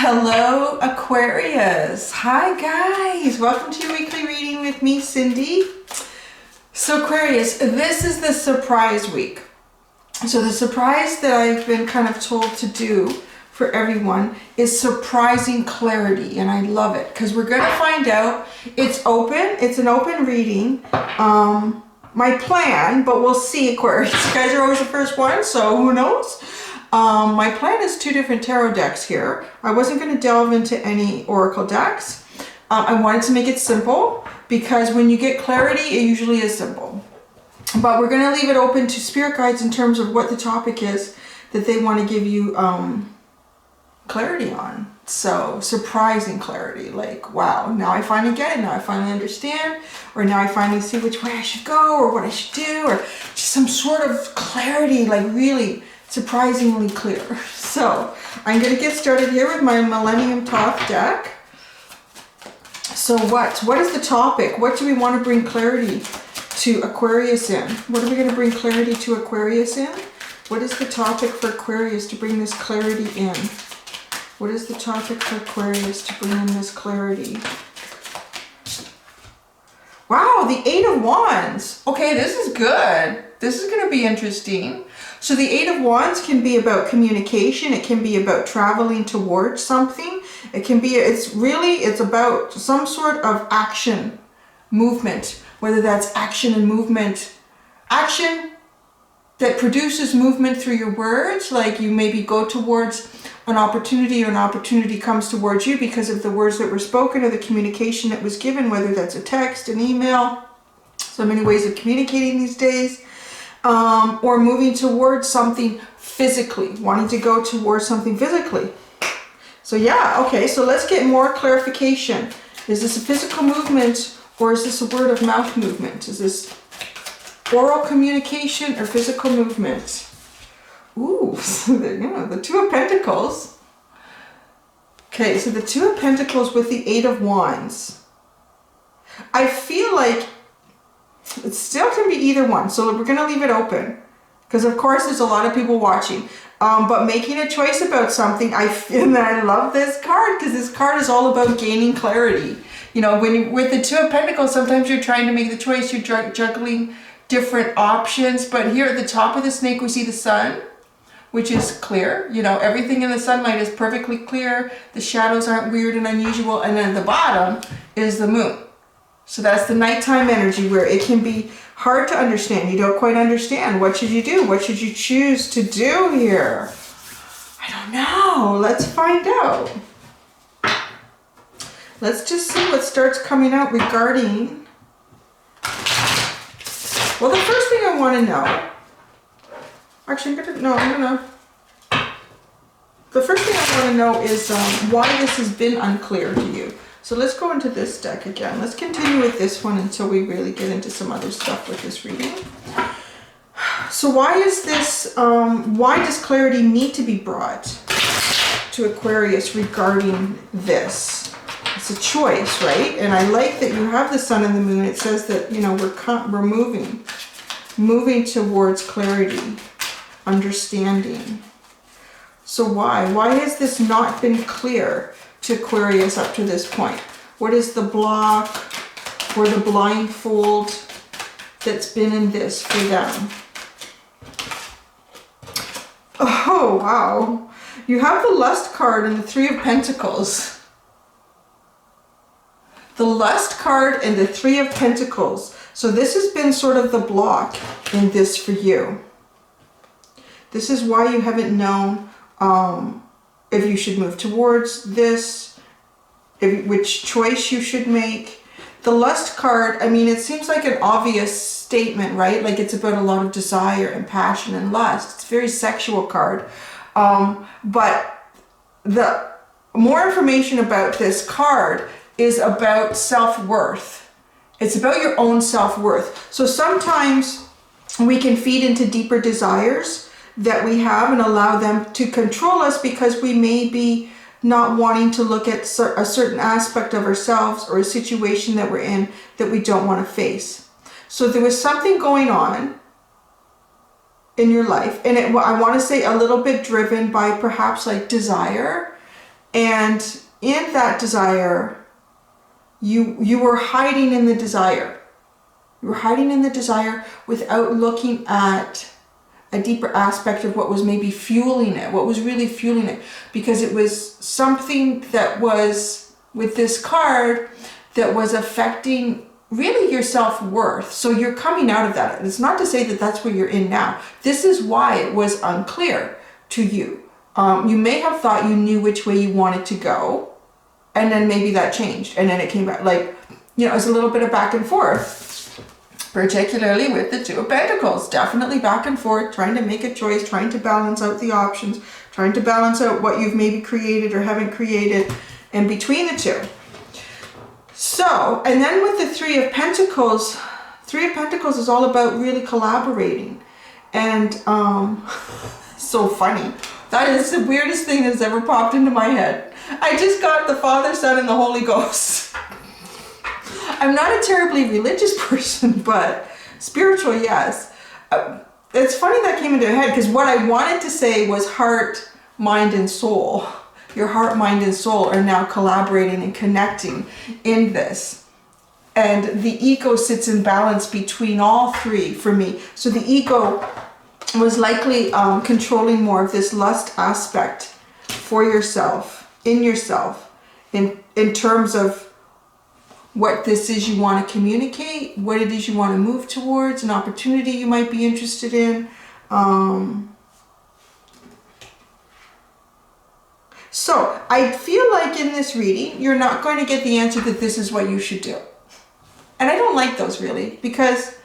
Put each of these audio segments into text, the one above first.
Hello Aquarius. Hi guys, welcome to your weekly reading with me, Cindy. So Aquarius, this is the surprise week. So the surprise that I've been kind of told to do for everyone is surprising clarity, and I love it because we're going to find out. It's open, it's an open reading. My plan, but we'll see, Aquarius. You guys are always the first one, so who knows? My plan is 2 different tarot decks here. I wasn't going to delve into any oracle decks. I wanted to make it simple because when you get clarity, it usually is simple. But we're going to leave it open to spirit guides in terms of what the topic is that they want to give you clarity on. So surprising clarity, like, wow, now I finally get it, now I finally understand, or now I finally see which way I should go, or what I should do, or just some sort of clarity, like really surprisingly clear. So I'm going to get started here with my Millennium Thoth deck. So what is the topic? What do we want to bring clarity to Aquarius in? What are we going to bring clarity to Aquarius in? What is the topic for Aquarius to bring this clarity in? What is the topic for Aquarius to bring in this clarity? Wow, the 8 of Wands. Okay, this is good. This is going to be interesting. So the 8 of Wands can be about communication. It can be about traveling towards something. It can be, it's about some sort of action, movement, whether that's action and movement. Action that produces movement through your words, like you maybe go towards an opportunity, or an opportunity comes towards you because of the words that were spoken or the communication that was given, whether that's a text, an email, so many ways of communicating these days, or moving towards something physically, wanting to go towards something physically. So yeah, okay, so let's get more clarification. Is this a physical movement, or is this a word of mouth movement? Is this oral communication or physical movement? Ooh, so the 2 of Pentacles. Okay, so the 2 of Pentacles with the 8 of Wands. I feel like it still can be either one, so we're going to leave it open because of course there's a lot of people watching, but making a choice about something. I feel that I love this card because this card is all about gaining clarity. You know, with the 2 of Pentacles, sometimes you're trying to make the choice, you're juggling different options, but here at the top of the snake we see the sun, which is clear. You know, everything in the sunlight is perfectly clear, the shadows aren't weird and unusual, and then at the bottom is the moon. So that's the nighttime energy where it can be hard to understand. You don't quite understand. What should you do? What should you choose to do here? I don't know. Let's find out. Let's just see what starts coming out regarding. Well, the first thing I want to know. Actually, the first thing I want to know is why this has been unclear to you. So let's go into this deck again. Let's continue with this one until we really get into some other stuff with this reading. So why is this, why does clarity need to be brought to Aquarius regarding this? It's a choice, right? And I like that you have the sun and the moon. It says that, you know, we're moving towards clarity, understanding. So why has this not been clear to Aquarius up to this point? What is the block or the blindfold that's been in this for them? Oh, wow. You have the Lust card and the 3 of Pentacles. The Lust card and the 3 of Pentacles. So this has been sort of the block in this for you. This is why you haven't known if you should move towards this, which choice you should make. The Lust card, I mean, it seems like an obvious statement, right? Like it's about a lot of desire and passion and lust. It's a very sexual card. But the more information about this card is about self-worth. It's about your own self-worth. So sometimes we can feed into deeper desires that we have and allow them to control us because we may be not wanting to look at a certain aspect of ourselves or a situation that we're in that we don't want to face. So there was something going on in your life, and I want to say a little bit driven by perhaps like desire And in that desire, you were hiding in the desire. You were hiding in the desire without looking at a deeper aspect of what was maybe fueling it, what was really fueling it. Because it was something that was, with this card, that was affecting really your self-worth. So you're coming out of that. It's not to say that that's where you're in now. This is why it was unclear to you. You may have thought you knew which way you wanted to go, and then maybe that changed, and then it came back. Like, you know, it's a little bit of back and forth, particularly with the Two of Pentacles. Definitely back and forth, trying to make a choice, trying to balance out the options, trying to balance out what you've maybe created or haven't created in between the two. So, and then with the Three of Pentacles is all about really collaborating. And so funny. That is the weirdest thing that's ever popped into my head. I just got the Father, Son, and the Holy Ghost. I'm not a terribly religious person, but spiritual, yes. It's funny that came into my head because what I wanted to say was heart, mind, and soul. Your heart, mind, and soul are now collaborating and connecting in this. And the ego sits in balance between all three for me. So the ego was likely controlling more of this lust aspect for yourself, in terms of what this is you want to communicate, what it is you want to move towards, an opportunity you might be interested in. So I feel like in this reading, you're not going to get the answer that this is what you should do. And I don't like those really, because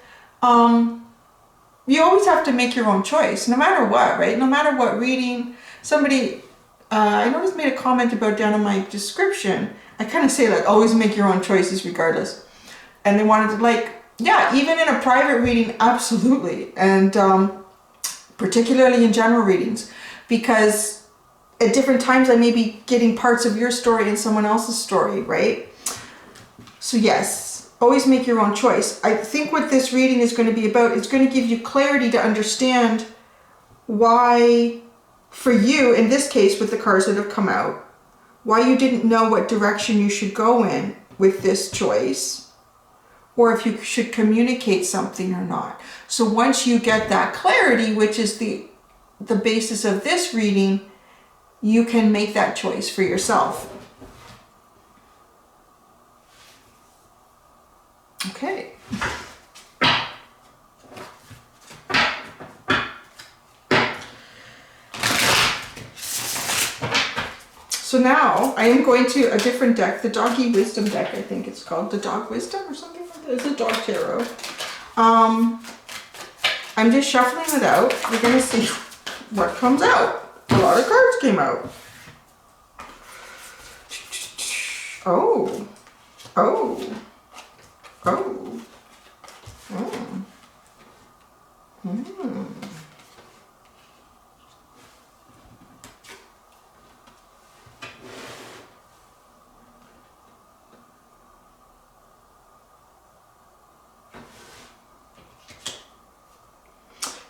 you always have to make your own choice, no matter what, right? No matter what reading. Somebody, I noticed, made a comment about down in my description. I kind of say like, always make your own choices regardless. And they wanted to, like, yeah, even in a private reading, absolutely. And particularly in general readings, because at different times I may be getting parts of your story and someone else's story, right? So yes, always make your own choice. I think what this reading is going to be about, it's going to give you clarity to understand why, for you, in this case with the cards that have come out, why you didn't know what direction you should go in with this choice, or if you should communicate something or not. So once you get that clarity, which is the basis of this reading, you can make that choice for yourself. Okay. So now I am going to a different deck, the Doggy Wisdom deck, I think it's called, the Dog Wisdom or something like that. It's a dog tarot. I'm just shuffling it out. We're going to see what comes out. A lot of cards came out. Oh. Oh. Oh. Mm. Mm.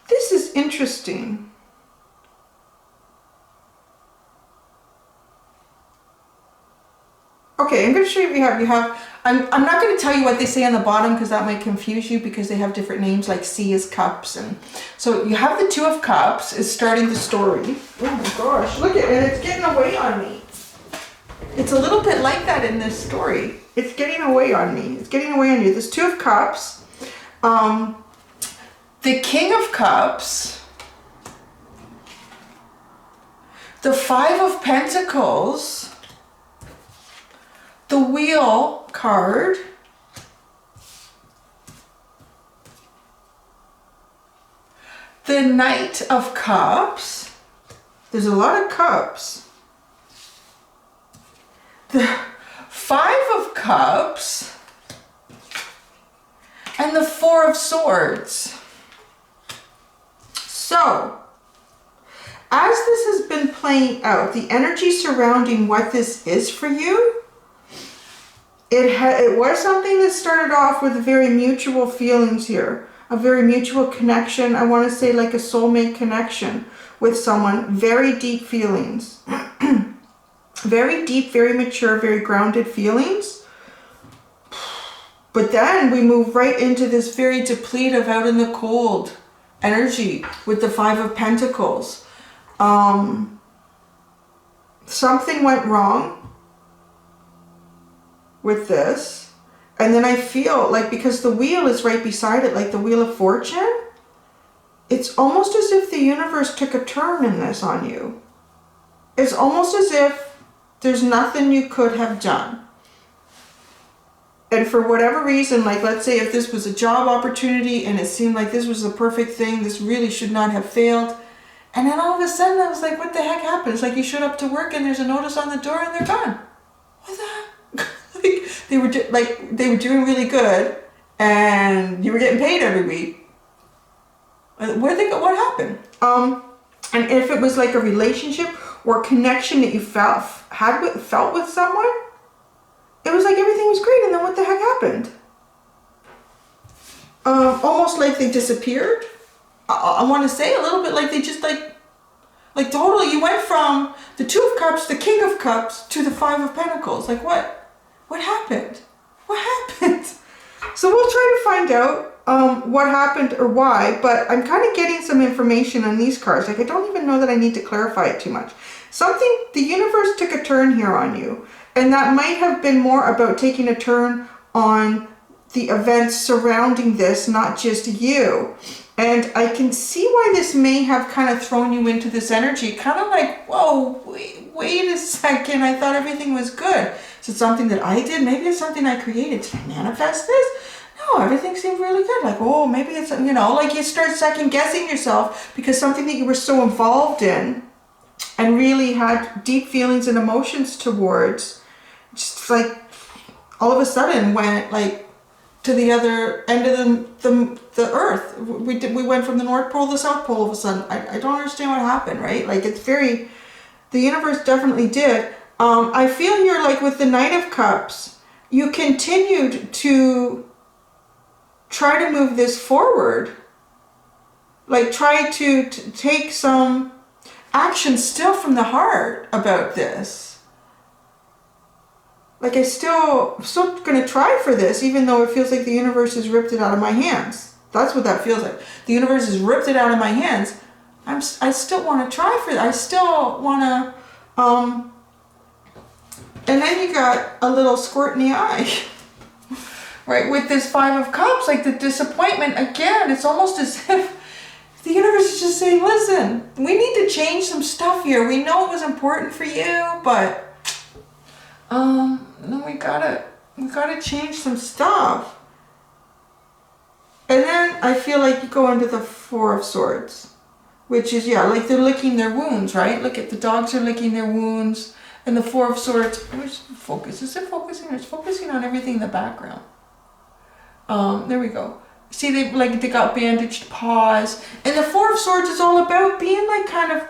This is interesting. Okay, I'm going to show you what you have. You have, I'm not going to tell you what they say on the bottom because that might confuse you, because they have different names, like C is cups. And so you have the Two of Cups is starting the story. Oh my gosh, look at it, and it's getting away on me. It's a little bit like that in this story. It's getting away on me. It's getting away on you. This Two of Cups, the King of Cups, the Five of Pentacles, the Wheel card, the Knight of Cups. There's a lot of cups. The Five of Cups and the Four of Swords. So, as this has been playing out, the energy surrounding what this is for you, it was something that started off with very mutual feelings here, a very mutual connection. I want to say like a soulmate connection with someone, very deep feelings, Very deep, very mature, very grounded feelings. But then we move right into this very depletive, out in the cold energy with the Five of Pentacles. Something went wrong with this. And then I feel like, because the wheel is right beside it, like the Wheel of Fortune, it's almost as if the universe took a turn in this on you. It's almost as if there's nothing you could have done. And for whatever reason, like let's say if this was a job opportunity and it seemed like this was the perfect thing, this really should not have failed. And then all of a sudden I was like, what the heck happened? It's like you showed up to work and there's a notice on the door and they're gone. What the heck? Like they were doing really good and you were getting paid every week. Where'd they go? What happened? And if it was like a relationship or connection that you felt with someone, it was like everything was great, and then what the heck happened? Almost like they disappeared. I want to say a little bit like they just like totally, you went from the Two of Cups, the King of Cups, to the Five of Pentacles. Like what? What happened? What happened? So we'll try to find out what happened or why, but I'm kind of getting some information on these cards. Like I don't even know that I need to clarify it too much. The universe took a turn here on you. And that might have been more about taking a turn on the events surrounding this, not just you. And I can see why this may have kind of thrown you into this energy. Kind of like, whoa, wait a second. I thought everything was good. Is it something that I did? Maybe it's something I created. Did I manifest this? No, everything seemed really good. Like, oh, maybe it's, you know, like you start second guessing yourself because something that you were so involved in and really had deep feelings and emotions towards, just like all of a sudden went like to the other end of the earth. We went from the North Pole to the South Pole all of a sudden. I don't understand what happened, right? Like it's very, the universe definitely did. I feel here like with the Knight of Cups, you continued to try to move this forward. Like try to take some action still from the heart about this. Like I'm still going to try for this, even though it feels like the universe has ripped it out of my hands. That's what that feels like. The universe has ripped it out of my hands. I still want to try for it. I still want to, and then you got a little squirt in the eye, right? With this Five of Cups, like the disappointment again, it's almost as if the universe is just saying, listen, we need to change some stuff here. We know it was important for you, but no, we gotta change some stuff. And then I feel like you go into the Four of Swords, which is, yeah, like they're licking their wounds, right? Look at the dogs are licking their wounds. And the Four of Swords, where's the focus? Is it focusing? It's focusing on everything in the background. There we go. See, they got bandaged paws. And the Four of Swords is all about being like kind of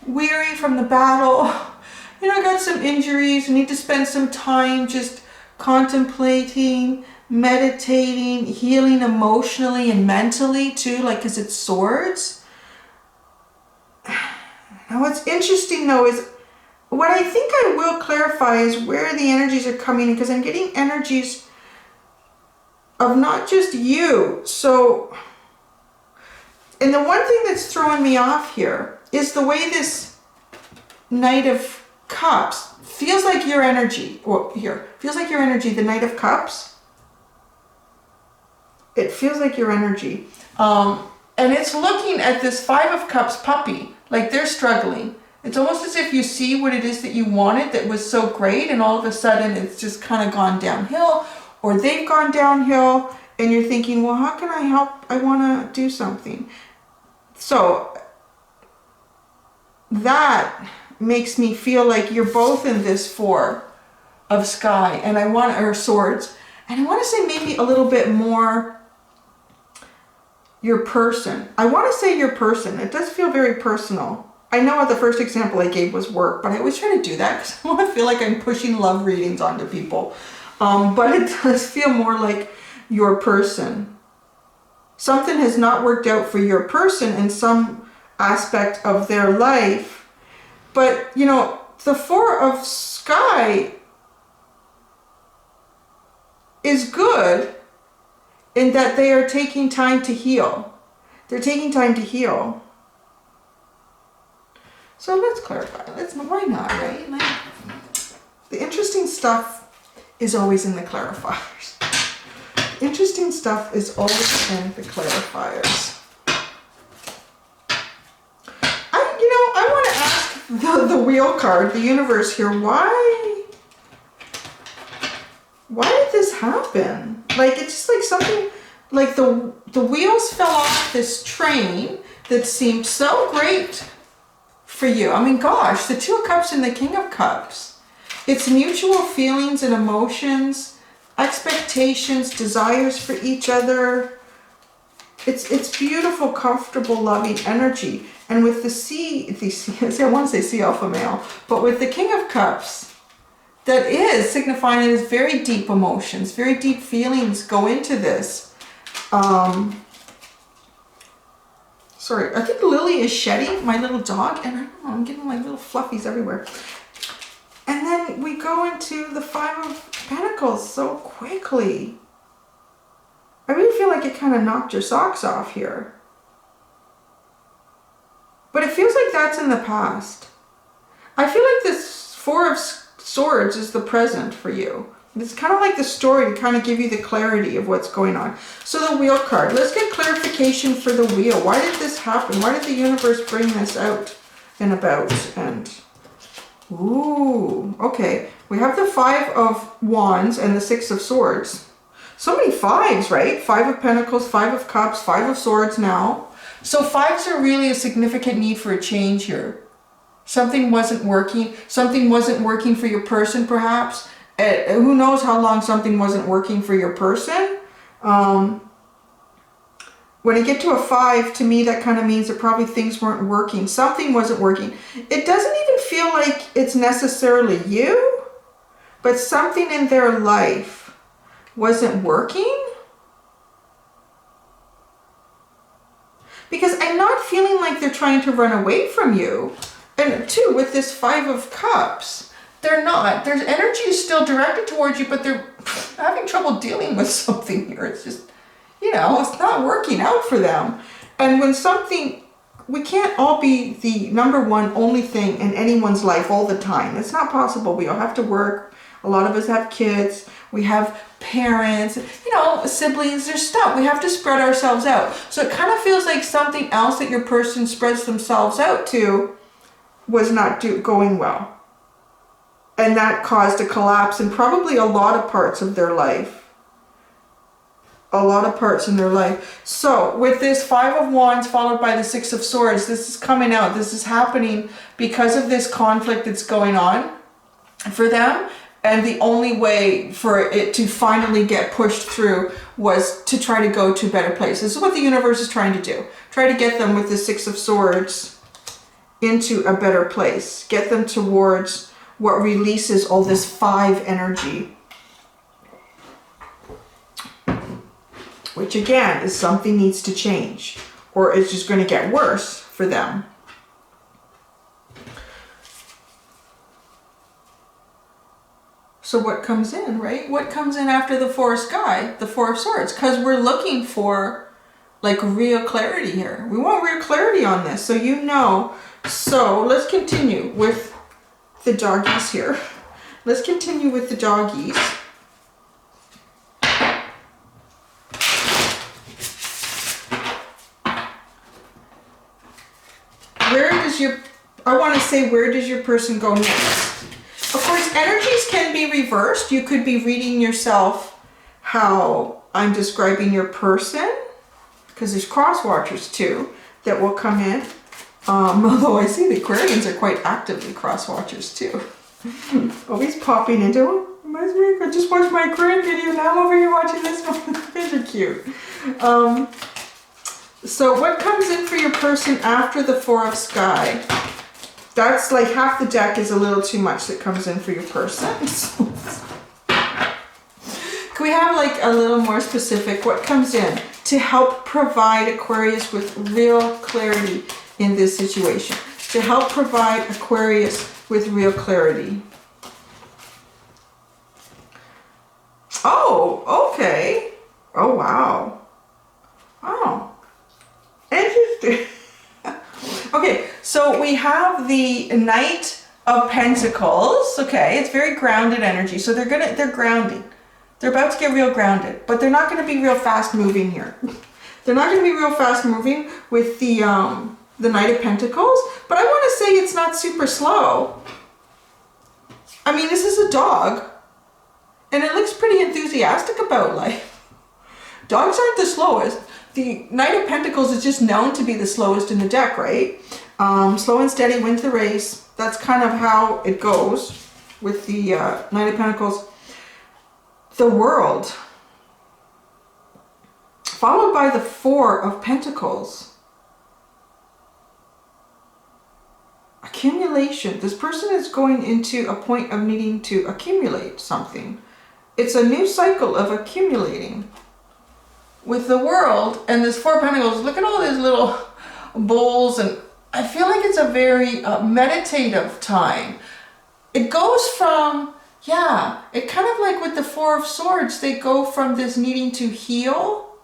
weary from the battle. You know, I got some injuries. I need to spend some time just contemplating, meditating, healing emotionally and mentally too, like, because it's swords. Now, what's interesting though is what I think I will clarify is where the energies are coming in, because I'm getting energies of not just you. So, and the one thing that's throwing me off here is the way this Knight of Cups feels like your energy, or here, feels like your energy, the Knight of Cups. It feels like your energy. And it's looking at this Five of Cups puppy, like they're struggling. It's almost as if you see what it is that you wanted that was so great, and all of a sudden it's just kind of gone downhill, or they've gone downhill, and you're thinking, well, how can I help? I want to do something. So that makes me feel like you're both in this Four of Sky, and or Swords, and I want to say maybe a little bit more your person. I want to say your person. It does feel very personal. I know the first example I gave was work, but I always try to do that because I want to feel like I'm pushing love readings onto people. But it does feel more like your person. Something has not worked out for your person in some aspect of their life. But, you know, the Four of Sky is good in that they are taking time to heal. They're taking time to heal. So let's clarify. Why not, right? Like, the interesting stuff is always in the clarifiers. Interesting stuff is always in the clarifiers. I want to ask the wheel card, the universe here, why did this happen? Like, it's just like something, like the wheels fell off this train that seemed so great for you. I mean, gosh, the Two of Cups and the King of Cups. It's mutual feelings and emotions, expectations, desires for each other. It's beautiful, comfortable, loving energy. And with I want to say sea alpha male, but with the King of Cups, that is signifying that it's very deep emotions, very deep feelings go into this. Sorry, I think Lily is shedding, my little dog, and I don't know, I'm getting like little fluffies everywhere. And then we go into the Five of Pentacles so quickly. I really feel like it kind of knocked your socks off here. But it feels like that's in the past. I feel like this Four of Swords is the present for you. It's kind of like the story to kind of give you the clarity of what's going on. So the Wheel card. Let's get clarification for the Wheel. Why did this happen? Why did the universe bring this out and about? And, ooh, okay. We have the Five of Wands and the Six of Swords. So many fives, right? Five of Pentacles, Five of Cups, Five of Swords now. So fives are really a significant need for a change here. Something wasn't working. Something wasn't working for your person, perhaps. Who knows how long something wasn't working for your person. When you get to a 5, to me, that kind of means that probably things weren't working. Something wasn't working. It doesn't even feel like it's necessarily you, but something in their life wasn't working. Because I'm not feeling like they're trying to run away from you. And two, with this Five of Cups, they're not. Their energy is still directed towards you, but they're having trouble dealing with something here. It's just, you know, it's not working out for them. And when something, we can't all be the number one only thing in anyone's life all the time. It's not possible. We all have to work. A lot of us have kids. We have parents, you know, siblings, there's stuff. We have to spread ourselves out. So it kind of feels like something else that your person spreads themselves out to was not going well. And that caused a collapse in probably a lot of parts of their life. A lot of parts in their life. So with this Five of Wands followed by the Six of Swords, this is coming out. This is happening because of this conflict that's going on for them. And the only way for it to finally get pushed through was to try to go to a better place. This is what the universe is trying to do. Try to get them with the Six of Swords into a better place. Get them towards what releases all this 5 energy. Which again is something needs to change. Or it's just going to get worse for them. So what comes in, right? What comes in after the Four of Sky? The Four of Swords. Because we're looking for like real clarity here. We want real clarity on this, so you know. So let's continue with the doggies here. Let's continue with the doggies. Where does your, I want to say, where does your person go next? Of course, energies can be reversed. You could be reading yourself how I'm describing your person, because there's cross watchers too that will come in. Although I see the Aquarians are quite actively cross watchers too. Always popping into, oh, reminds me, I just watched my Aquarian video, now I'm over here watching this one. These are cute. So what comes in for your person after the Four of Sky? That's like half the deck is a little too much that comes in for your person. Can we have like a little more specific? What comes in to help provide Aquarius with real clarity in this situation? to help provide Aquarius with real clarity. Oh, okay. Oh, wow. Oh, interesting. Okay, so we have the Knight of Pentacles. Okay, it's very grounded energy. So they're grounding. They're about to get real grounded, but they're not going to be real fast moving here. They're not going to be real fast moving with the Knight of Pentacles, but I want to say it's not super slow. I mean, this is a dog, and it looks pretty enthusiastic about life. Dogs aren't the slowest. The Knight of Pentacles is just known to be the slowest in the deck, right? Slow and steady wins the race. That's kind of how it goes with the Knight of Pentacles. The World, followed by the Four of Pentacles. Accumulation. This person is going into a point of needing to accumulate something. It's a new cycle of accumulating. With the World and this Four of Pentacles, look at all these little bowls, and I feel like it's a very meditative time. It goes from, yeah, it kind of like with the Four of Swords, they go from this needing to heal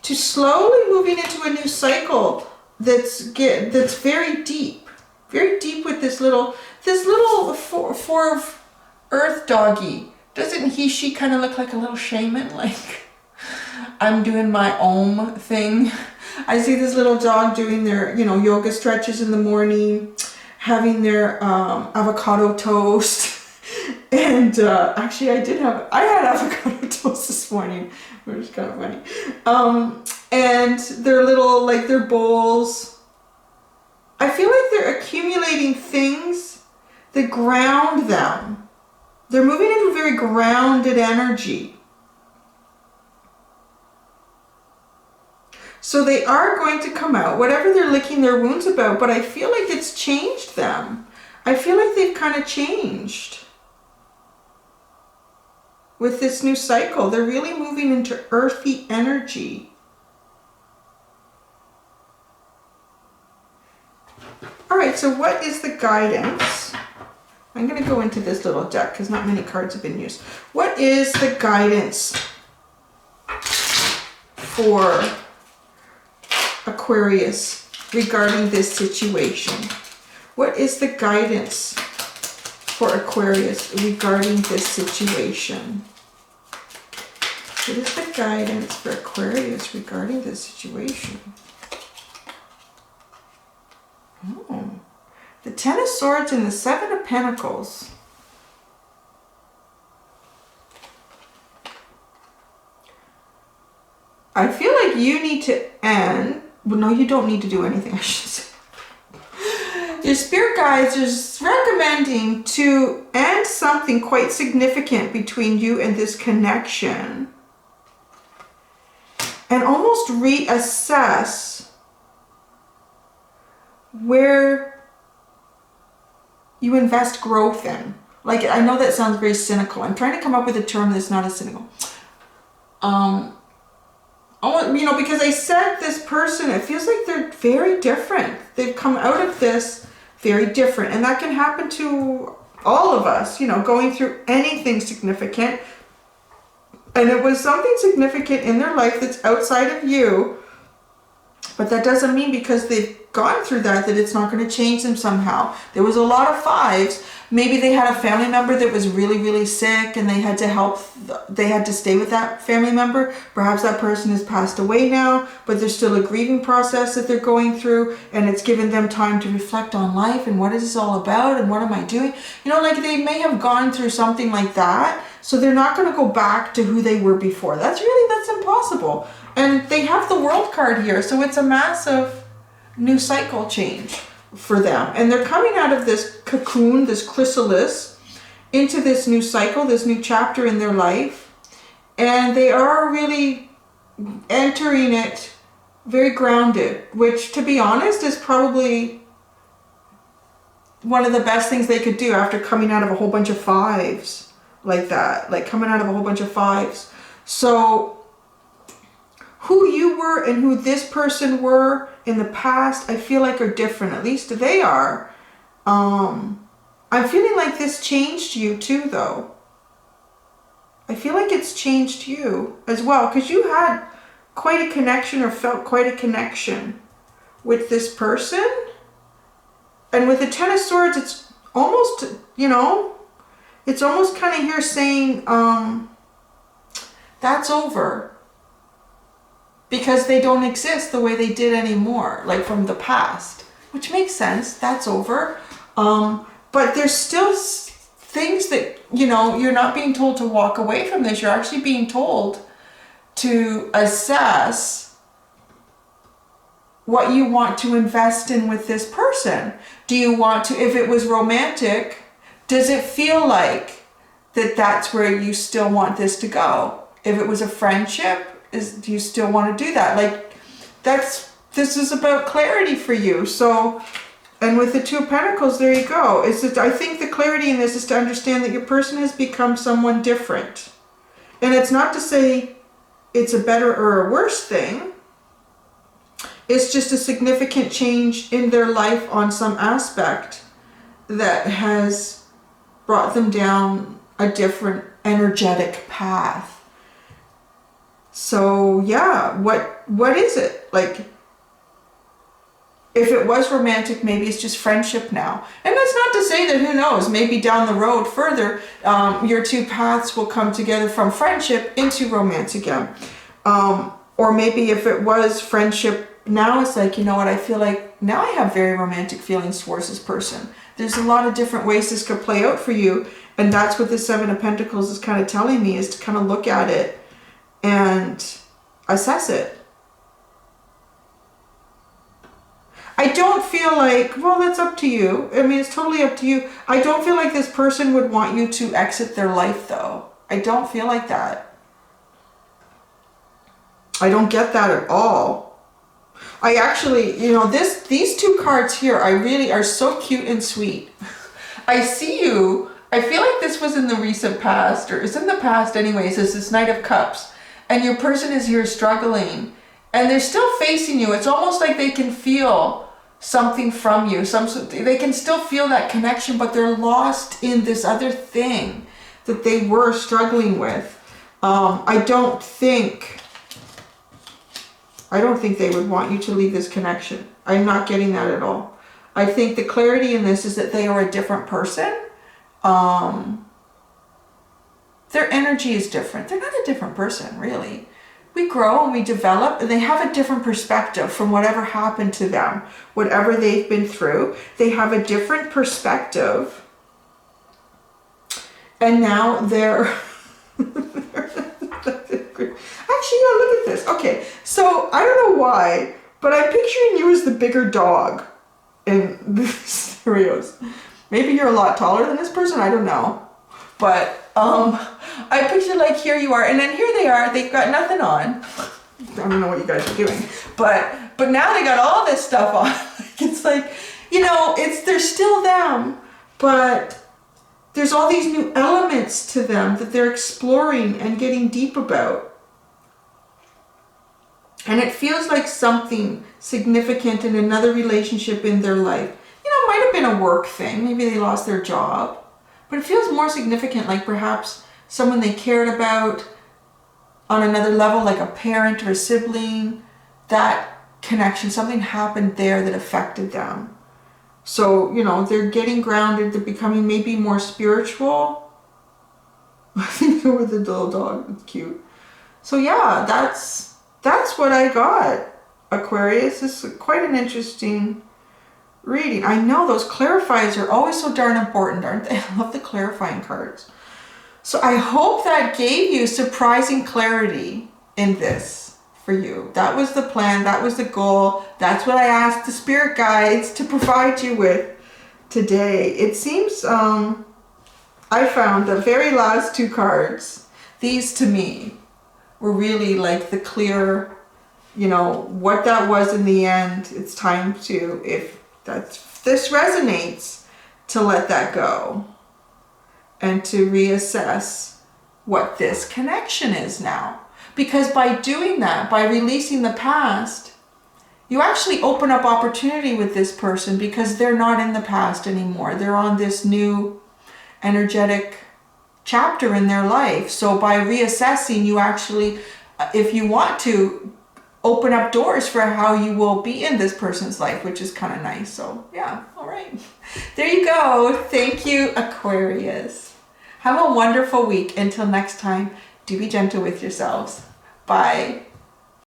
to slowly moving into a new cycle that's very deep with this little four of Earth doggy. Doesn't she kind of look like a little shaman? Like, I'm doing my Om thing. I see this little dog doing their, yoga stretches in the morning, having their avocado toast. And actually I had avocado toast this morning, which is kind of funny. And their little, their bowls. I feel like they're accumulating things that ground them. They're moving into a very grounded energy. So they are going to come out, whatever they're licking their wounds about, but I feel like it's changed them. I feel like they've kind of changed. With this new cycle, they're really moving into earthy energy. All right, so what is the guidance? I'm going to go into this little deck because not many cards have been used. What is the guidance for Aquarius regarding this situation? What is the guidance for Aquarius regarding this situation? What is the guidance for Aquarius regarding this situation? Oh, the Ten of Swords and the Seven of Pentacles. I feel like you need to end. Well, no, you don't need to do anything, I should say. Your spirit guides are recommending to end something quite significant between you and this connection. And almost reassess where you invest growth in. Like, I know that sounds very cynical. I'm trying to come up with a term that's not as cynical. Because I said this person, it feels like they're very different. They've come out of this very different. And that can happen to all of us, going through anything significant. And it was something significant in their life that's outside of you. But that doesn't mean because they've gone through that it's not going to change them somehow. There was a lot of fives. Maybe they had a family member that was really, really sick and they had to stay with that family member. Perhaps that person has passed away now, but there's still a grieving process that they're going through, and it's given them time to reflect on life and what is this all about and what am I doing? They may have gone through something like that, so they're not going to go back to who they were before. That's impossible. And they have the World card here, so it's a massive new cycle change for them. And they're coming out of this cocoon, this chrysalis, into this new cycle, this new chapter in their life. And they are really entering it very grounded, which, to be honest, is probably one of the best things they could do after coming out of a whole bunch of fives like that. Like coming out of a whole bunch of fives. So who you were and who this person were in the past, I feel like are different. At least they are. I'm feeling like this changed you too, though. I feel like it's changed you as well, because you had quite a connection, or felt quite a connection with this person. And with the Ten of Swords, it's almost, you know, it's almost kind of here saying, that's over. Because they don't exist the way they did anymore, like from the past. Which makes sense, that's over. But there's still things that, you know, you're not being told to walk away from this. You're actually being told to assess what you want to invest in with this person. Do you want to, if it was romantic, does it feel like that that's where you still want this to go? If it was a friendship, do you still want to do that? Like, this is about clarity for you. So, and with the Two of Pentacles, there you go. It's just, I think the clarity in this is to understand that your person has become someone different. And it's not to say it's a better or a worse thing. It's just a significant change in their life on some aspect that has brought them down a different energetic path. So yeah, what is it? Like, if it was romantic, maybe it's just friendship now. And that's not to say that, who knows, maybe down the road further, your two paths will come together from friendship into romance again. Or maybe if it was friendship, now it's like, you know what, I feel like now I have very romantic feelings towards this person. There's a lot of different ways this could play out for you. And that's what the Seven of Pentacles is kind of telling me, is to kind of look at it and assess it. I don't feel like, well, that's up to you. I mean, it's totally up to you. I don't feel like this person would want you to exit their life, though. I don't feel like that. I don't get that at all. I actually, you know, these two cards here, I really are so cute and sweet. I see you. I feel like this was in the recent past, or it's in the past anyways. It's this Knight of Cups. And your person is here struggling. And they're still facing you. It's almost like they can feel something from you. They can still feel that connection, but they're lost in this other thing that they were struggling with. I don't think they would want you to leave this connection. I'm not getting that at all. I think the clarity in this is that they are a different person. Their energy is different. They're not a different person, really. We grow and we develop, and they have a different perspective from whatever happened to them, whatever they've been through. They have a different perspective. And now they're... Actually, no, look at this. Okay, so I don't know why, but I'm picturing you as the bigger dog in these scenarios. Maybe you're a lot taller than this person, I don't know. But I picture, like, here you are, and then here they are, they've got nothing on. I don't know what you guys are doing, but now they got all this stuff on. It's like, you know, they're still them, but there's all these new elements to them that they're exploring and getting deep about. And it feels like something significant in another relationship in their life. You know, it might have been a work thing. Maybe they lost their job. But it feels more significant, like perhaps someone they cared about on another level, like a parent or a sibling. That connection, something happened there that affected them. So, you know, they're getting grounded. They're becoming maybe more spiritual. I think they're with the little dog. It's cute. So yeah, that's what I got, Aquarius. This is quite an interesting reading. I know those clarifiers are always so darn important, aren't they? I love the clarifying cards. So I hope that gave you surprising clarity in this for you. That was the plan. That was the goal. That's what I asked the spirit guides to provide you with today. It seems I found the very last two cards, these to me were really like the clear, you know, what that was in the end. It's time to, if this resonates, to let that go and to reassess what this connection is now. Because by doing that, by releasing the past, You actually open up opportunity with this person because they're not in the past anymore. They're on this new energetic chapter in their life. So by reassessing, you actually, if you want to, open up doors for how you will be in this person's life, which is kind of nice. So yeah, all right. There you go. Thank you, Aquarius. Have a wonderful week. Until next time, do be gentle with yourselves. Bye.